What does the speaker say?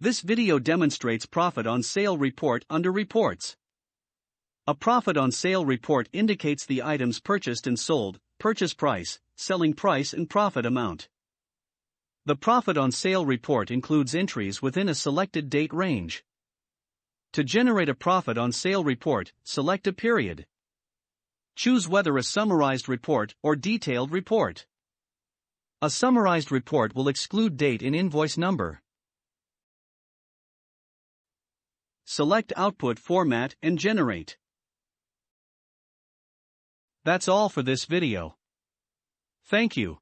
This video demonstrates profit on sale report under Reports. A profit on sale report indicates the items purchased and sold, purchase price, selling price and profit amount. The profit on sale report includes entries within a selected date range. To generate a profit on sale report, select a period. Choose whether a summarized report or detailed report. A summarized report will exclude date and invoice number. Select Output Format and Generate. That's all for this video. Thank you.